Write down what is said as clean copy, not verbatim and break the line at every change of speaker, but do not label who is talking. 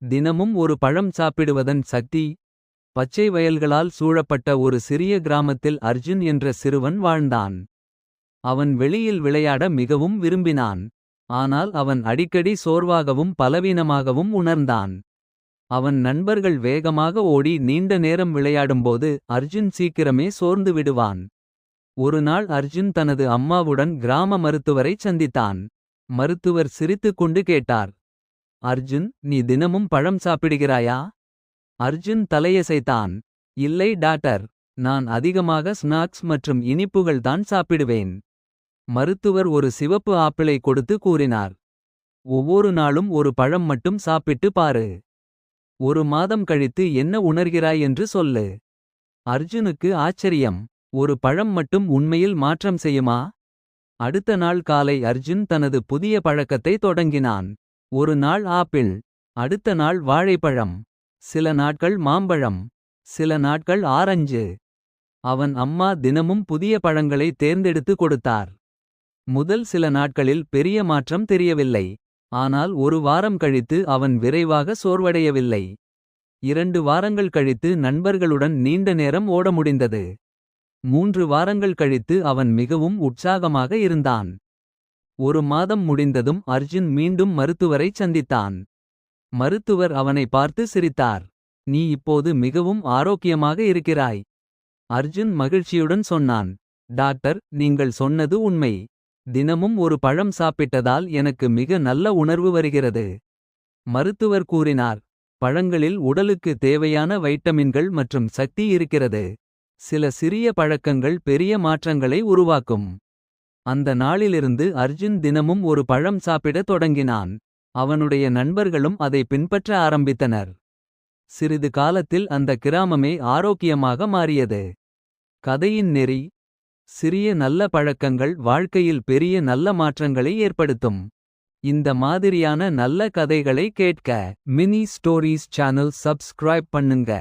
தினமும் ஒரு பழம் சாப்பிடுவதன் சக்தி. பச்சை வயல்களால் சூழப்பட்ட ஒரு சிறிய கிராமத்தில் அர்ஜுன் என்ற சிறுவன் வாழ்ந்தான். அவன் வெளியில் விளையாட மிகவும் விரும்பினான். ஆனால் அவன் அடிக்கடி சோர்வாகவும் பலவீனமாகவும் உணர்ந்தான். அவன் நண்பர்கள் வேகமாக ஓடி நீண்ட நேரம் விளையாடும்போது அர்ஜுன் சீக்கிரமே சோர்ந்து விடுவான். ஒருநாள் அர்ஜுன் தனது அம்மாவுடன் கிராம மருத்துவரைச் சந்தித்தான். மருத்துவர் சிரித்துக்கொண்டு கேட்டார், அர்ஜுன், நீ தினமும் பழம் சாப்பிடுகிறாயா? அர்ஜுன் தலையசைத்தான். இல்லை டாக்டர், நான் அதிகமாக ஸ்நாக்ஸ் மற்றும் இனிப்புகள் தான் சாப்பிடுவேன். மருத்துவர் ஒரு சிவப்பு ஆப்பிளை கொடுத்து கூறினார், ஒவ்வொரு நாளும் ஒரு பழம் மட்டும் சாப்பிட்டு பாரு. ஒரு மாதம் கழித்து என்ன உணர்கிறாய் என்று சொல்லு. அர்ஜுனுக்கு ஆச்சரியம். ஒரு பழம் மட்டும் உண்மையில் மாற்றம் செய்யுமா? அடுத்த நாள் காலை அர்ஜுன் தனது புதிய பழக்கத்தை தொடங்கினான். ஒரு நாள் ஆப்பிள், அடுத்த நாள் வாழைப்பழம், சில நாட்கள் மாம்பழம், சில நாட்கள் ஆரஞ்சு. அவன் அம்மா தினமும் புதிய பழங்களை தேர்ந்தெடுத்து கொடுத்தார். முதல் சில நாட்களில் பெரிய மாற்றம் தெரியவில்லை. ஆனால் ஒரு வாரம் கழித்து அவன் விரைவாக சோர்வடையவில்லை. 2 வாரங்கள் கழித்து நண்பர்களுடன் நீண்ட நேரம் ஓட முடிந்தது. 3 வாரங்கள் கழித்து அவன் மிகவும் உற்சாகமாக இருந்தான். ஒரு மாதம் முடிந்ததும் அர்ஜுன் மீண்டும் மருத்துவரைச் சந்தித்தான். மருத்துவர் அவனை பார்த்து சிரித்தார். நீ இப்போது மிகவும் ஆரோக்கியமாக இருக்கிறாய். அர்ஜுன் மகிழ்ச்சியுடன் சொன்னான், டாக்டர், நீங்கள் சொன்னது உண்மை. தினமும் ஒரு பழம் சாப்பிட்டதால் எனக்கு மிக நல்ல உணர்வு வருகிறது. மருத்துவர் கூறினார், பழங்களில் உடலுக்கு தேவையான வைட்டமின்கள் மற்றும் சக்தி இருக்கிறது. சில சிறிய பழக்கங்கள் பெரிய மாற்றங்களை உருவாக்கும். அந்த நாளிலிருந்து அர்ஜுன் தினமும் ஒரு பழம் சாப்பிடத் தொடங்கினான். அவனுடைய நண்பர்களும் அதை பின்பற்ற ஆரம்பித்தனர். சிறிது காலத்தில் அந்த கிராமமே ஆரோக்கியமாக மாறியது. கதையின் நெறி: சிறிய நல்ல பழக்கங்கள் வாழ்க்கையில் பெரிய நல்ல மாற்றங்களை ஏற்படுத்தும். இந்த மாதிரியான நல்ல கதைகளை கேட்க மினி ஸ்டோரீஸ் சேனல் சப்ஸ்கிரைப் பண்ணுங்க.